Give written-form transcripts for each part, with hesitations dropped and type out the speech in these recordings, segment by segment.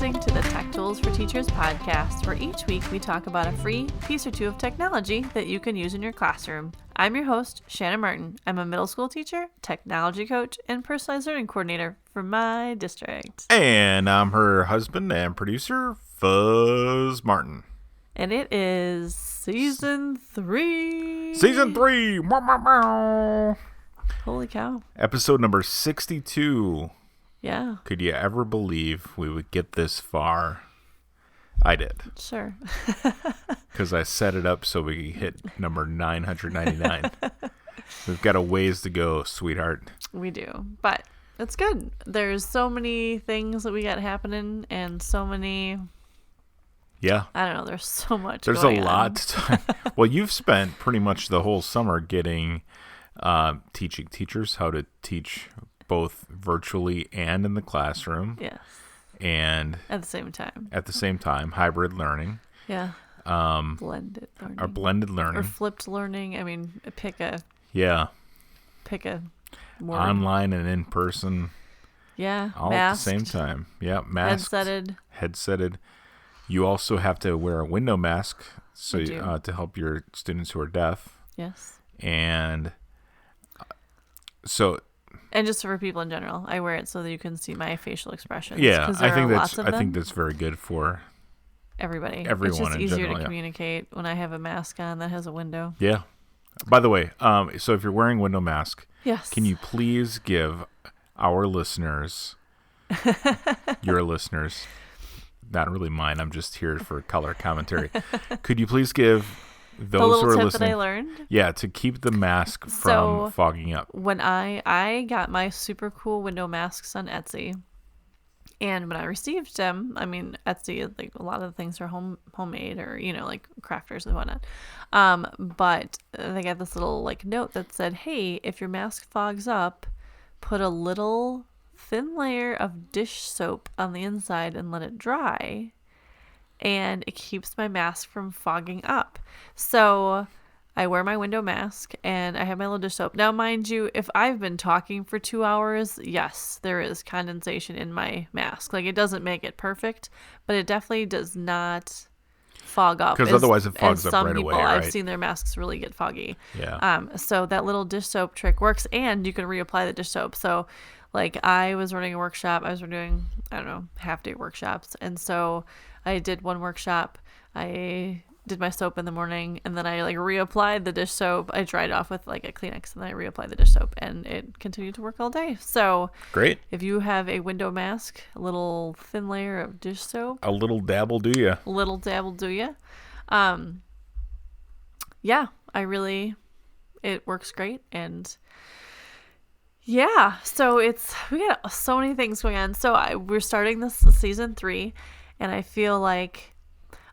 listening to the Tech Tools for Teachers podcast, where each week we talk about a free piece or two of technology that you can use in your classroom. I'm your host, Shannon Martin. I'm a middle school teacher, technology coach, and personalized learning coordinator for my district. And I'm her husband and producer, Fuzz Martin. And it is season 3. Season 3! Holy cow. Episode number 62. Yeah. Could you ever believe we would get this far? I did. Sure. Because I set it up so we hit number 999. We've got a ways to go, sweetheart. We do. But it's good. There's so many things that we got happening and so many... Yeah. I don't know. There's so much There's going a lot. Well, you've spent pretty much the whole summer getting teaching teachers how to teach both virtually and in the classroom. Yes. And at the same time. Hybrid learning. Yeah. Blended learning. Or blended learning. Or flipped learning. I mean, pick a word. Online and in person. Yeah. All masked. at the same time. Yeah. Masked. Headsetted. You also have to wear a window mask to help your students who are deaf. Yes. And just for people in general, I wear it so that you can see my facial expressions. Yeah, I think that's very good for everybody. Everyone it's just in easier general, to communicate when I have a mask on that has a window. Yeah. By the way, so if you're wearing a window mask, yes, can you please give our listeners, your listeners, not really mine, I'm just here for color commentary. Could you please give those who are listening, that I learned? Yeah, to keep the mask from fogging up. When I got my super cool window masks on Etsy, and when I received them, I mean, Etsy, like a lot of the things are homemade or, like crafters and whatnot. But they got this little like note that said, hey, if your mask fogs up, put a little thin layer of dish soap on the inside and let it dry. And it keeps my mask from fogging up. So I wear my window mask and I have my little dish soap. Now, mind you, if I've been talking for 2 hours, yes, there is condensation in my mask. Like, it doesn't make it perfect, but it definitely does not fog up. Because otherwise it fogs up right away, right? I've seen their masks really get foggy. Yeah. So that little dish soap trick works, and you can reapply the dish soap. So, like, I was running a workshop. I was doing, half-day workshops. And so I did one workshop. I did my soap in the morning, and then I reapplied the dish soap. I dried off with a Kleenex, and then I reapplied the dish soap, and it continued to work all day. So great. If you have a window mask, a little thin layer of dish soap, a little dabble do ya. Yeah, it works great. And yeah, so we got so many things going on. So we're starting this season 3, and I feel like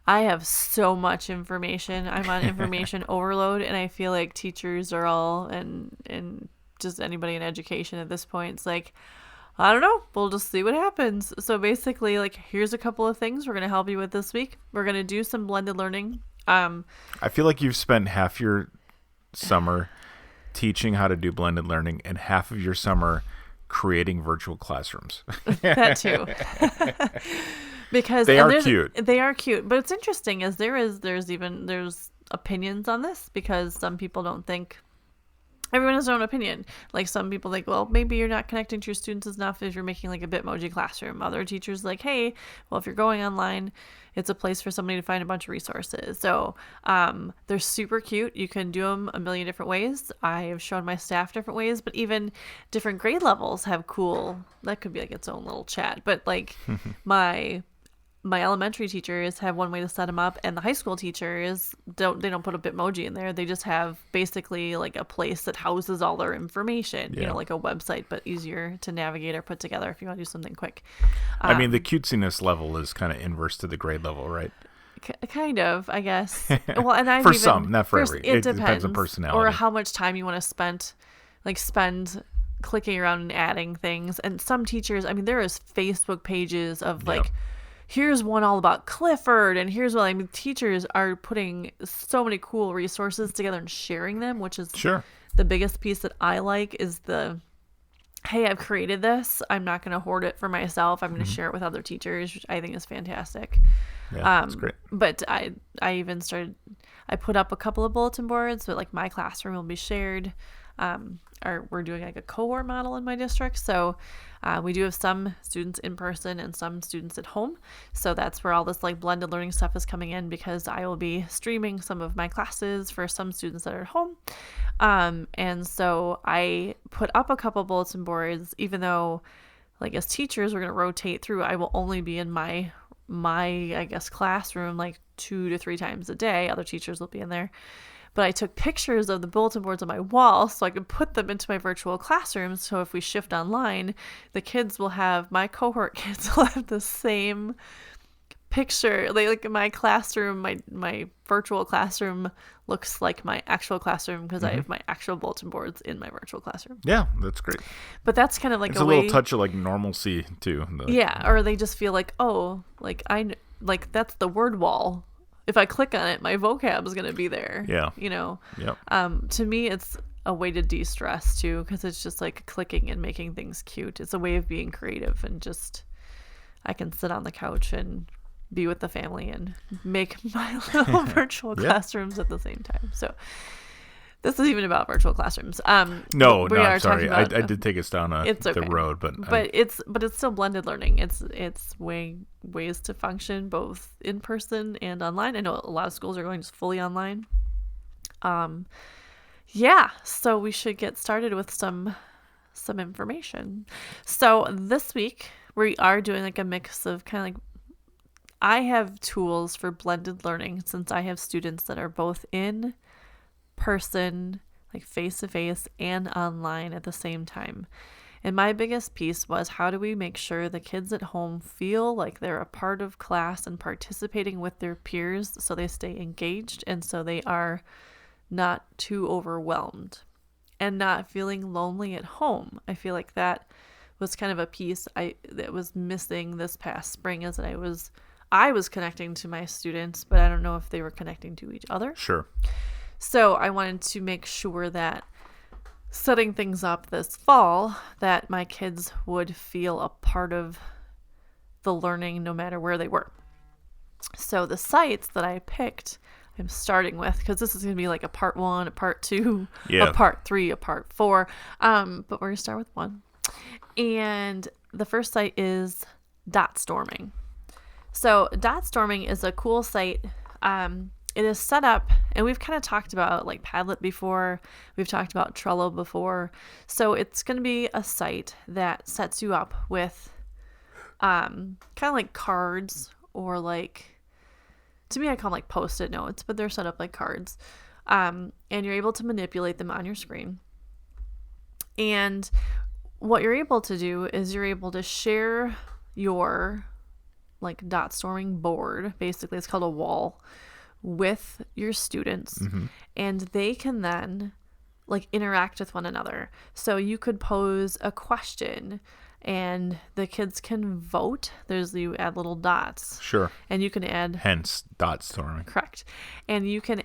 I have so much information. I'm on information overload, and I feel like teachers are all, and just anybody in education at this point, it's like, I don't know, we'll just see what happens. So basically, here's a couple of things we're going to help you with this week. We're going to do some blended learning. I feel like you've spent half your summer teaching how to do blended learning and half of your summer creating virtual classrooms. That too. Because they are cute. They are cute. But it's interesting is there's opinions on this, because some people don't think, everyone has their own opinion. Like, some people think, well, maybe you're not connecting to your students enough if you're making a Bitmoji classroom. Other teachers like, hey, well, if you're going online, it's a place for somebody to find a bunch of resources. So they're super cute. You can do them a million different ways. I have shown my staff different ways, but even different grade levels have that could be its own little chat. But my elementary teachers have one way to set them up, and the high school teachers don't put a Bitmoji in there. They just have basically a place that houses all their information, like a website, but easier to navigate or put together if you want to do something quick. I mean, the cutesiness level is kind of inverse to the grade level, right? Kind of, I guess. Well, and for some, not for every. It depends on personality or how much time you want to spend clicking around and adding things. And some teachers, I mean, there is Facebook pages of here's one all about Clifford, and here's what teachers are putting so many cool resources together and sharing them, which is sure. The biggest piece that I like is the hey, I've created this. I'm not going to hoard it for myself. I'm going to Mm-hmm. share it with other teachers, which I think is fantastic. Yeah, that's great. But I even started, I put up a couple of bulletin boards, but like my classroom will be shared. Or we're doing like a cohort model in my district. So we do have some students in person and some students at home. So that's where all this like blended learning stuff is coming in, because I will be streaming some of my classes for some students that are at home. And so I put up a couple bulletin boards, even though like as teachers, we're going to rotate through. I will only be in my I guess classroom like 2 to 3 times a day. Other teachers will be in there. But I took pictures of the bulletin boards on my wall so I could put them into my virtual classroom. So if we shift online, the kids will have, my cohort kids will have the same picture. Like my classroom, my virtual classroom looks like my actual classroom, because I have my actual bulletin boards in my virtual classroom. Yeah, that's great. But that's kind of like It's a little touch of like normalcy too. Yeah, or they just feel like, oh, like like that's the word wall. If I click on it, my vocab is going to be there. Yeah. Yep. To me, it's a way to de-stress too, because it's just like clicking and making things cute. It's a way of being creative, and just I can sit on the couch and be with the family and make my little virtual classrooms at the same time. So this is even about virtual classrooms. No, I'm sorry. I did take us down the road, but it's still blended learning. It's ways to function both in person and online. I know a lot of schools are going just fully online. Yeah, so we should get started with some information. So this week we are doing like a mix of kind of like, I have tools for blended learning, since I have students that are both in person, like face to face, and online at the same time. And my biggest piece was, how do we make sure the kids at home feel like they're a part of class and participating with their peers, so they stay engaged and so they are not too overwhelmed and not feeling lonely at home. I feel like that was kind of a piece that was missing this past spring, is that I was connecting to my students, but I don't know if they were connecting to each other. Sure. So I wanted to make sure that setting things up this fall, that my kids would feel a part of the learning no matter where they were. So the sites that I picked, I'm starting with, because this is going to be like a part 1, a part 2, a part 3, a part 4. But we're going to start with 1. And the first site is Dotstorming. So Dotstorming is a cool site. It is set up, and we've kind of talked about like Padlet before. We've talked about Trello before. So it's going to be a site that sets you up with kind of like cards, or like, to me, I call them like Post-it notes, but they're set up like cards. And you're able to manipulate them on your screen. And what you're able to do is you're able to share your like Dotstorming board. Basically, it's called a wall, with your students, and they can then like interact with one another. So you could pose a question and the kids can vote. You add little dots. Sure. And you can add, hence Dotstorming. Correct. And you can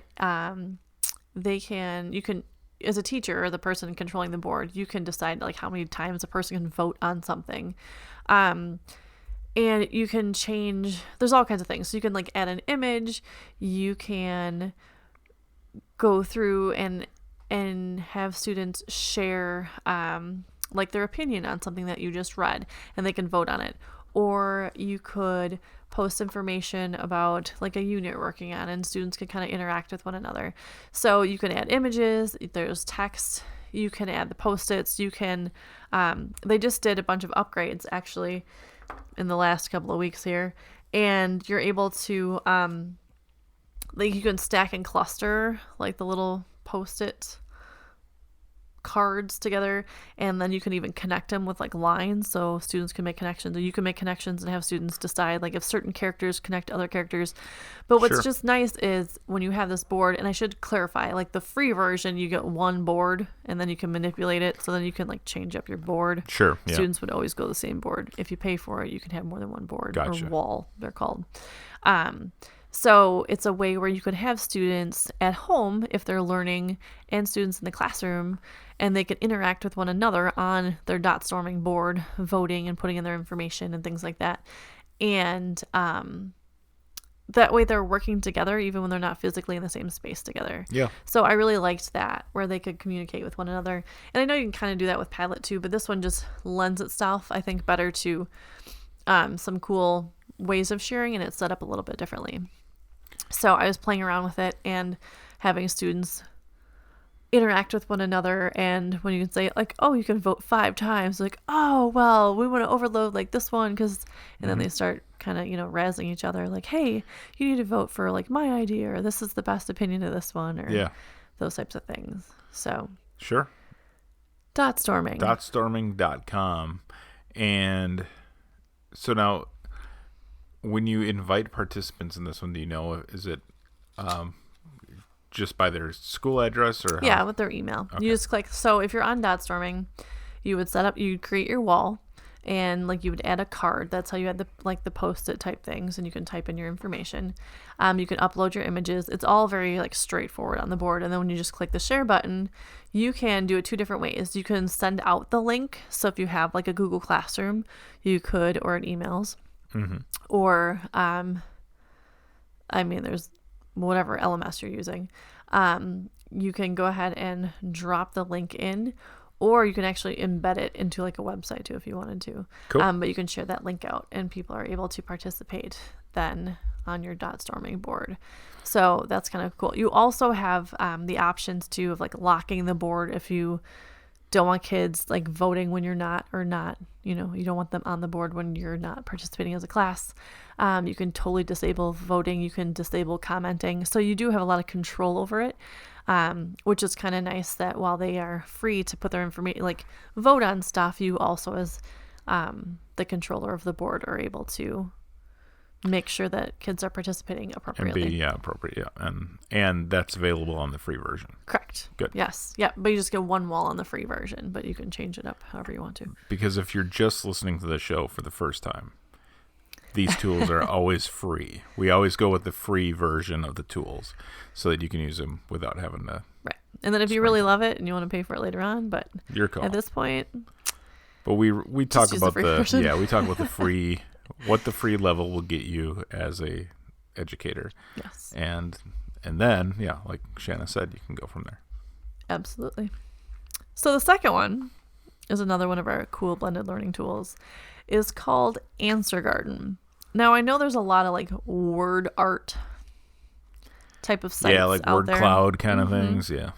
you can, as a teacher or the person controlling the board, you can decide like how many times a person can vote on something. And you can change, there's all kinds of things. So you can like add an image, you can go through and have students share like their opinion on something that you just read, and they can vote on it. Or you could post information about like a unit you're working on, and students can kind of interact with one another. So you can add images, there's text, you can add the Post-its, you can, they just did a bunch of upgrades actually in the last couple of weeks here, and you're able to like you can stack and cluster like the little Post-it cards together, and then you can even connect them with like lines, so students can make connections, or you can make connections and have students decide like if certain characters connect to other characters. But what's just nice is when you have this board, and I should clarify, like the free version, you get one board and then you can manipulate it, so then you can like change up your board. Sure. Yeah. Students would always go the same board. If you pay for it, you can have more than one board. Gotcha. Or wall, they're called. So it's a way where you could have students at home if they're learning and students in the classroom, and they could interact with one another on their Dotstorming board, voting and putting in their information and things like that. And that way they're working together even when they're not physically in the same space together. Yeah. So I really liked that, where they could communicate with one another. And I know you can kind of do that with Padlet too, but this one just lends itself, I think, better to some cool ways of sharing, and it's set up a little bit differently. So I was playing around with it and having students interact with one another, and when you can say like, oh, you can vote 5 times, like, oh, well, we want to overload like this one because, and then they start kind of, razzing each other like, hey, you need to vote for like my idea, or this is the best opinion of this one, or those types of things. So sure. Dotstorming.com. And so now when you invite participants in this one, do you know, is it just by their school address or yeah, with their email? Okay. You just click. So if you're on Dotstorming, you'd create your wall, and like you would add a card. That's how you had the post-it type things, and you can type in your information. You can upload your images. It's all very like straightforward on the board. And then when you just click the share button, you can do it 2 different ways. You can send out the link. So if you have like a Google Classroom, you could, or an emails. Or there's whatever LMS you're using. You can go ahead and drop the link in, or you can actually embed it into like a website too if you wanted to. Cool. But you can share that link out, and people are able to participate then on your Dotstorming board. So that's kind of cool. You also have the options too of like locking the board if you don't want kids like voting when you're not, or not, you don't want them on the board when you're not participating as a class. You can totally disable voting. You can disable commenting. So you do have a lot of control over it, which is kind of nice, that while they are free to put their information, like vote on stuff, you also as the controller of the board are able to make sure that kids are participating appropriately. And be appropriate, yeah. And that's available on the free version. Correct. Good. Yes. Yeah. But you just get one wall on the free version, but you can change it up however you want to. Because if you're just listening to the show for the first time, these tools are always free. We always go with the free version of the tools so that you can use them without having to. Right. And then if you really love it and you want to pay for it later on, but your call. At this point. But we talk about we talk about the free. What the free level will get you as a educator. Yes. And then, like Shanna said, you can go from there. Absolutely. So the second one is another one of our cool blended learning tools, is called AnswerGarden. Now I know there's a lot of like word art type of sites like out word there. cloud kind of things. Yeah.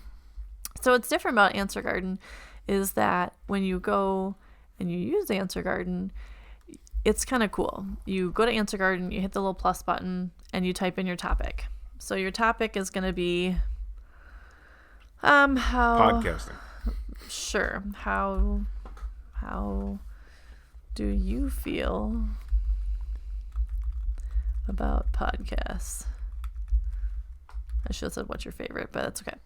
So what's different about AnswerGarden is that when you go and you use AnswerGarden, it's kind of cool. You go to AnswerGarden, you hit the little plus button, and you type in your topic. So your topic is going to be how podcasting. Sure. How do you feel about podcasts? I should have said what's your favorite, but that's okay.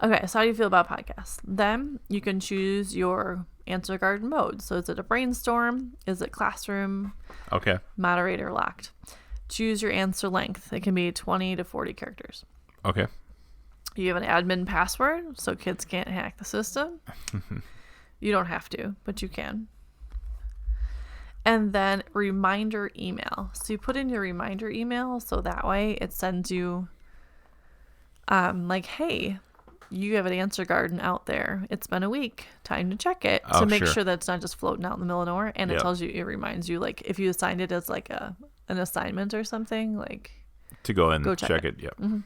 Okay, so how do you feel about podcasts? Then you can choose your AnswerGarden mode. So is it a brainstorm? Is it classroom? Okay. Moderator locked. Choose your answer length. It can be 20 to 40 characters. Okay. You have an admin password, so kids can't hack the system. You don't have to, but you can. And then reminder email. So you put in your reminder email, so that way it sends you like, hey, you have an AnswerGarden out there. It's been a week. Time to check it to make sure that it's not just floating out in the middle of nowhere. And it tells you, it reminds you, like if you assigned it as like an assignment or something, like to go and check it. Yep. Mm-hmm.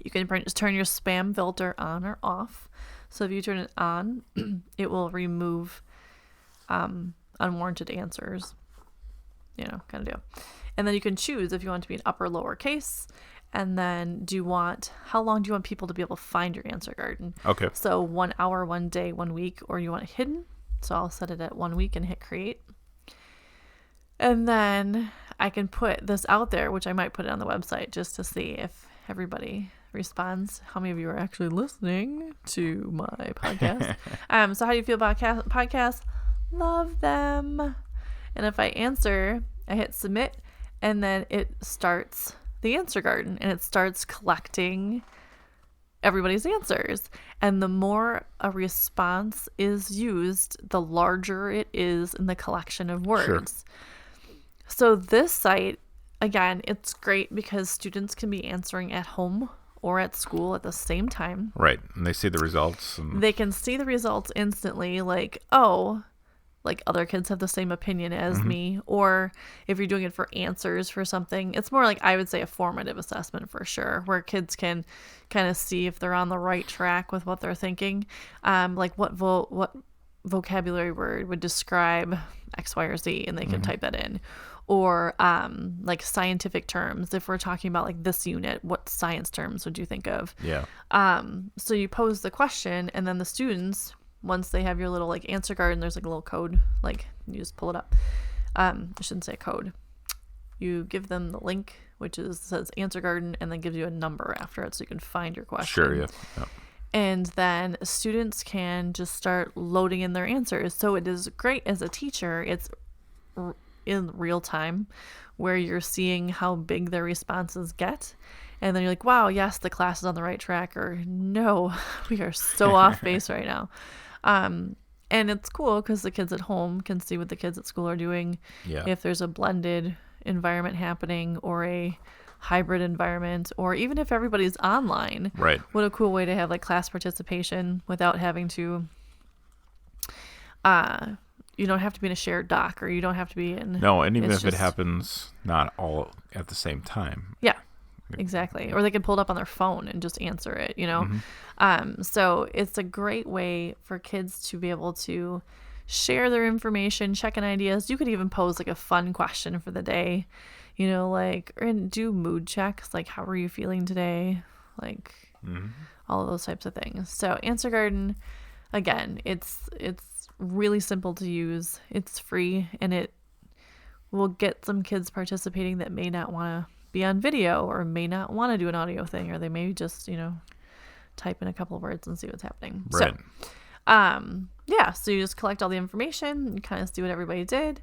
You can just turn your spam filter on or off. So if you turn it on, it will remove unwarranted answers, kind of deal. And then you can choose if you want to be an upper or lower case. And then how long do you want people to be able to find your AnswerGarden? Okay. So 1 hour, 1 day, 1 week, or you want it hidden. So I'll set it at 1 week and hit create. And then I can put this out there, which I might put it on the website just to see if everybody responds. How many of you are actually listening to my podcast? So how do you feel about podcasts? Love them. And if I answer, I hit submit, and then it starts the answer garden, and it starts collecting everybody's answers. And the more a response is used, the larger it is in the collection of words. Sure. So this site, again, it's great because students can be answering at home or at school at the same time. Right. And they see the results. And they can see the results instantly, like, oh, like other kids have the same opinion as me. Or if you're doing it for answers for something, it's more like, I would say, a formative assessment for sure, where kids can kind of see if they're on the right track with what they're thinking. Like what vocabulary word would describe X, Y, or Z, and they can type that in. Or like scientific terms. If we're talking about like this unit, what science terms would you think of? Yeah. So you pose the question, and then the students, once they have your little like answer garden, there's like a little code, like you just pull it up. I shouldn't say code. You give them the link, which says answer garden, and then gives you a number after it so you can find your question. Sure, yeah. And then students can just start loading in their answers. So it is great as a teacher. It's in real time where you're seeing how big their responses get. And then you're like, wow, yes, the class is on the right track, or no, we are so off base right now. And it's cool because the kids at home can see what the kids at school are doing. Yeah. If there's a blended environment happening or a hybrid environment, or even if everybody's online. Right. What a cool way to have like class participation without having to, you don't have to be in a shared doc, or you don't have to be in. No, and even if it happens not all at the same time. Yeah. Exactly. Or they can pull it up on their phone and just answer it, you know? So it's a great way for kids to be able to share their information, check in ideas. You could even pose like a fun question for the day, you know, like, and do mood checks, like, how are you feeling today? Like all of those types of things. So Answer Garden, again, it's really simple to use. It's free, and it will get some kids participating that may not want to be on video, or may not want to do an audio thing, or they may just, you know, type in a couple of words and see what's happening. Right. So, yeah, so you just collect all the information, you kind of see what everybody did.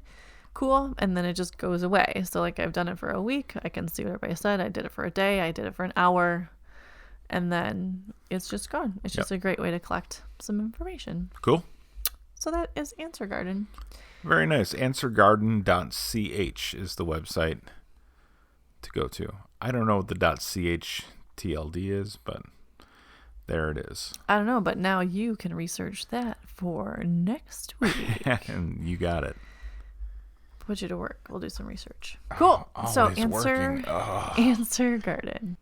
Cool. And then it just goes away. So like I've done it for a week. I can see what everybody said. I did it for a day. I did it for an hour. And then it's just gone. It's just a great way to collect some information. Cool. So that is Answer Garden. Very nice. AnswerGarden.ch is the website to go to. I don't know what the .ch TLD is, but there it is. I don't know, but now you can research that for next week. And you got it. Put you to work. We'll do some research. Cool. So Answer Garden.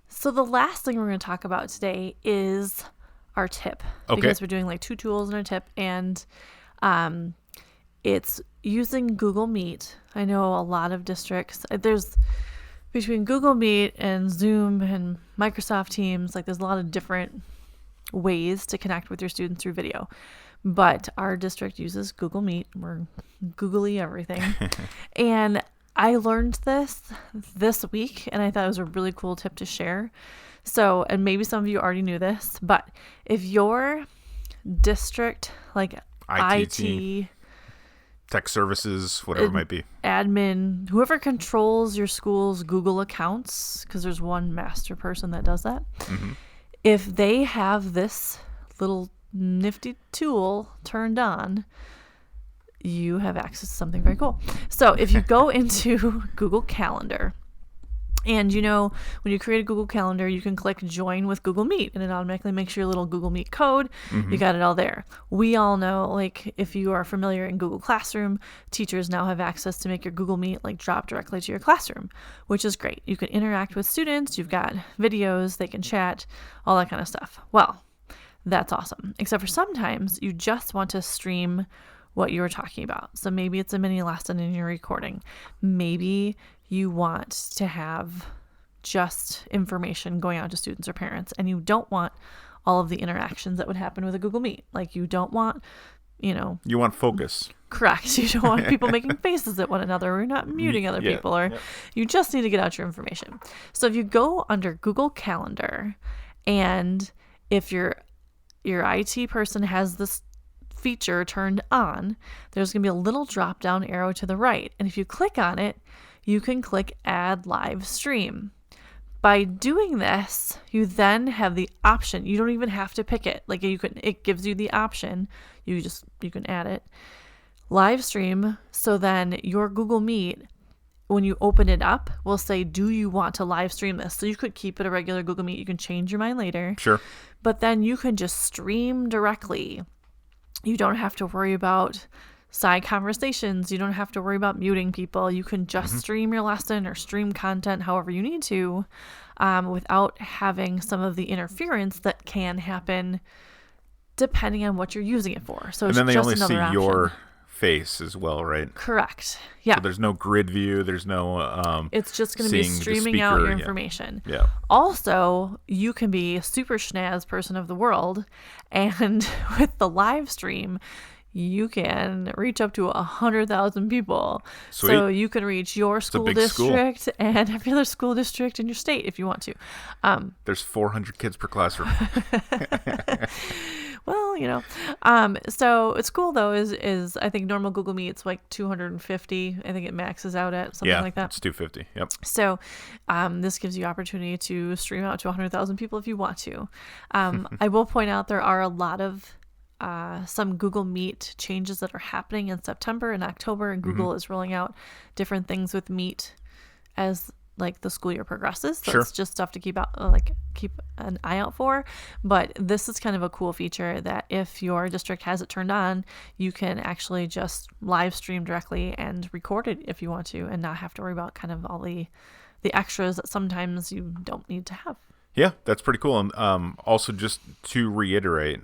So the last thing we're going to talk about today is our tip. Okay. Because we're doing like 2 tools in our tip, and it's using Google Meet. I know a lot of districts, there's between Google Meet and Zoom and Microsoft Teams, like there's a lot of different ways to connect with your students through video. But our district uses Google Meet. We're googly everything. And I learned this week, and I thought it was a really cool tip to share. So, and maybe some of you already knew this, but if your district, like IT tech services, whatever it might be, admin, whoever controls your school's Google accounts, because there's one master person that does that, if they have this little nifty tool turned on, you have access to something very cool. So if you go into Google Calendar, and you know, when you create a Google Calendar, you can click join with Google Meet, and it automatically makes your little Google Meet code. You got it all there. We all know, like, if you are familiar in Google Classroom, teachers now have access to make your Google Meet like drop directly to your classroom, which is great. You can interact with students. You've got videos, they can chat, all that kind of stuff. Well, that's awesome. Except for sometimes you just want to stream what you were talking about. So maybe it's a mini lesson in your recording. Maybe you want to have just information going out to students or parents, and you don't want all of the interactions that would happen with a Google Meet. Like, you don't want, you know... You want focus. Correct. You don't want people making faces at one another, or you're not muting other people, or you just need to get out your information. So if you go under Google Calendar, and if your IT person has this feature turned on, there's going to be a little drop down arrow to the right, and if you click on it, you can click add live stream. By doing this, you then have the option. You don't even have to pick it. Like it gives you the option. You can add it. Live stream. So then your Google Meet, when you open it up, will say, do you want to live stream this? So you could keep it a regular Google Meet. You can change your mind later. Sure. But then you can just stream directly. You don't have to worry about side conversations. You don't have to worry about muting people. You can just stream your lesson or stream content however you need to, without having some of the interference that can happen depending on what you're using it for. So and it's then they just only see another option. your face as well, right? Correct. Yeah. So there's no grid view. There's no it's just going to be streaming out your information. Yeah. Also, you can be a super schnaz person of the world, and with the live stream, you can reach up to 100,000 people. Sweet. So you can reach your school district and every other school district in your state if you want to. There's 400 kids per classroom. Well, so it's cool though. Is I think normal Google Meet's like 250. I think it maxes out at something like that. It's 250. Yep. So, this gives you opportunity to stream out to 100,000 people if you want to. I will point out there are a lot of some Google Meet changes that are happening in September and October, and Google is rolling out different things with Meet as like the school year progresses. So it's just stuff to keep an eye out for. But this is kind of a cool feature that if your district has it turned on, you can actually just live stream directly and record it if you want to, and not have to worry about kind of all the extras that sometimes you don't need to have. Yeah, that's pretty cool. And also, just to reiterate,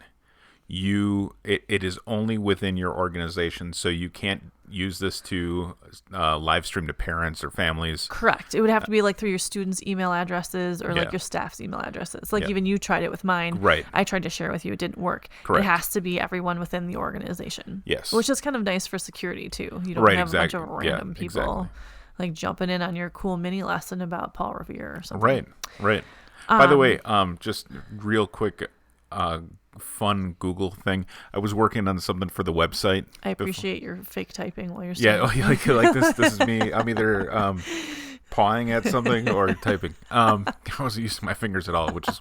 it is only within your organization, so you can't use this to live stream to parents or families. Correct. It would have to be like through your students' email addresses or like your staff's email addresses. Like even you tried it with mine. Right. I tried to share with you. It didn't work. Correct. It has to be everyone within the organization. Yes. Which is kind of nice for security too. You don't have a bunch of random people like jumping in on your cool mini lesson about Paul Revere or something. Right. By the way, just real quick, fun Google thing. I was working on something for the website. I appreciate your fake typing while you're saying like this is me. I'm either pawing at something or typing. I wasn't using my fingers at all, which is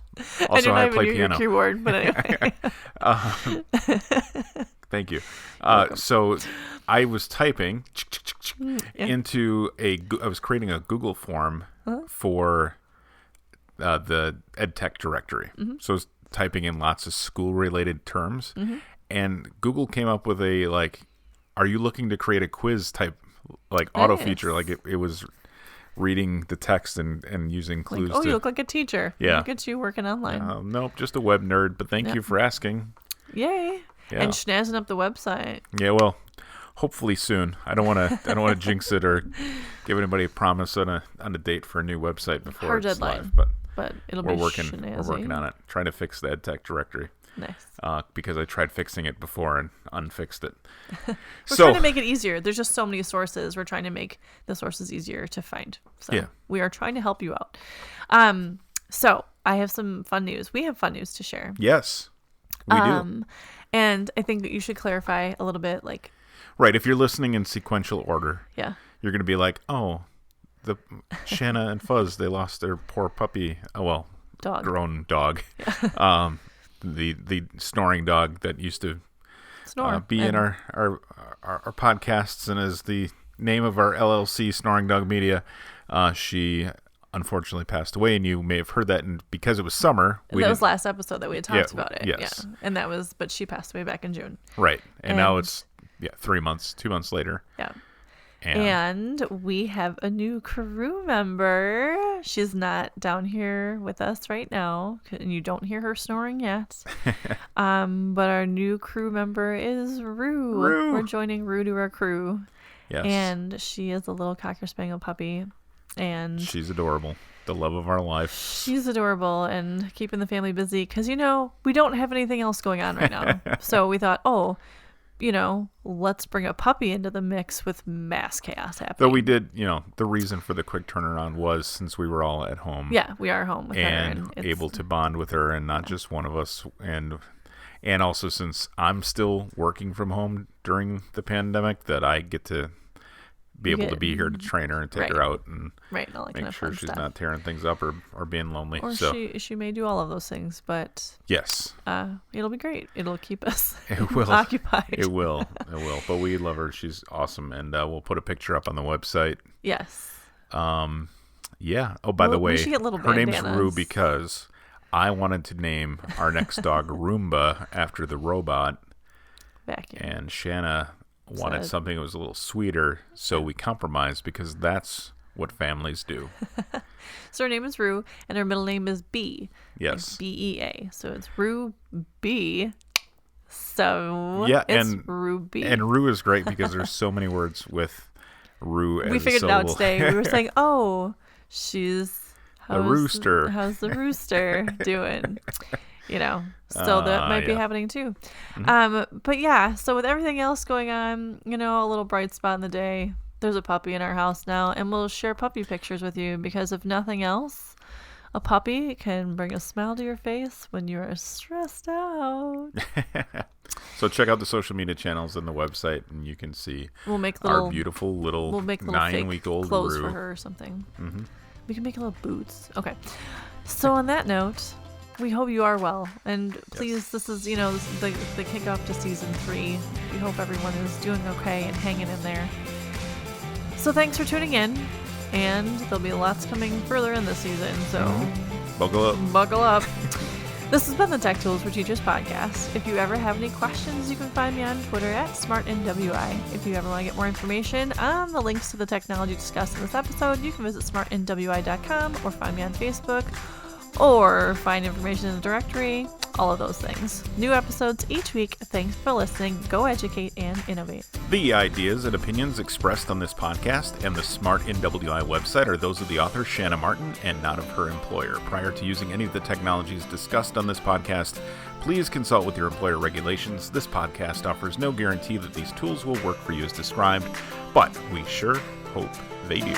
also how I play piano. Your keyboard, but anyway. Thank you. So I was typing into I was creating a Google form for the EdTech directory. So I was typing in lots of school-related terms, and Google came up with a are you looking to create a quiz type auto feature? Like it was reading the text and using clues. You look like a teacher. Yeah. Look at you working online. Nope, just a web nerd. But thank you for asking. Yay! Yeah. And schnazzing up the website. Yeah, well, hopefully soon. I don't want to jinx it or give anybody a promise on a date for a new website before it's deadline. live. But it'll we're be working on it, trying to fix the EdTech directory. Nice. Because I tried fixing it before and unfixed it. We're trying to make it easier. There's just so many sources. We're trying to make the sources easier to find. So we are trying to help you out. So I have some fun news. We have fun news to share. Yes, we do. And I think that you should clarify a little bit, right. If you're listening in sequential order, you're going to be like, oh, the Shanna and Fuzz, they lost their poor puppy. Oh, well, dog. Grown dog. Yeah. The snoring dog that used to be in our podcasts and is the name of our LLC, Snoring Dog Media. She unfortunately passed away, and you may have heard that. And because it was summer, that was last episode that we had talked about it. Yes, and that was, but she passed away back in June. Right, and now it's 2 months later. Yeah. And we have a new crew member. She's not down here with us right now, and you don't hear her snoring yet. But our new crew member is Rue. We're joining Rue to our crew. Yes. And she is a little Cocker Spaniel puppy. And she's adorable. The love of our life. She's adorable and keeping the family busy because, we don't have anything else going on right now. So we thought, let's bring a puppy into the mix with mass chaos happening. Though we did, the reason for the quick turnaround was since we were all at home. Yeah, we are home with her. And able to bond with her and not just one of us. And also since I'm still working from home during the pandemic, that I get to be able to be here to train her and take her out and right, all that kind make of sure fun she's stuff. not tearing things up or being lonely. Or so she may do all of those things, but yes, it'll be great. It'll keep us it will occupied. It will. But we love her. She's awesome, and we'll put a picture up on the website. Yes. Yeah. Oh, by the way, we should get little her name's bandanas. Rue because I wanted to name our next dog Roomba after the robot, Vacuum. and Shanna wanted something that was a little sweeter, so we compromised because that's what families do. So her name is Rue, and her middle name is B. Yes. Like B-E-A. So it's Rue B. So Yeah, it's and Ruby. And Rue is great because there's so many words with Rue as we figured a it out syllable. today. We were saying, oh, she's a rooster. How's the rooster doing? So that might be happening too. But yeah, so with everything else going on, a little bright spot in the day, there's a puppy in our house now, and we'll share puppy pictures with you because if nothing else, a puppy can bring a smile to your face when you are stressed out. So check out the social media channels and the website, and you can see We'll make our beautiful little 9-week-old clothes Rue for her or something. Mm-hmm. We can make little boots. Okay. So on that note, we hope you are well, and please, this is the kickoff to season 3. We hope everyone is doing okay and hanging in there. So thanks for tuning in, and there'll be lots coming further in this season. So buckle up. This has been the Tech Tools for Teachers podcast. If you ever have any questions, you can find me on Twitter at SmartNWI. If you ever want to get more information on the links to the technology discussed in this episode, you can visit smartnwi.com or find me on Facebook or find information in the directory, all of those things. New episodes each week. Thanks for listening. Go educate and innovate. The ideas and opinions expressed on this podcast and the Smart NWI website are those of the author Shanna Martin and not of her employer. Prior to using any of the technologies discussed on this podcast, please consult with your employer regulations. This podcast offers no guarantee that these tools will work for you as described, but we sure hope they do.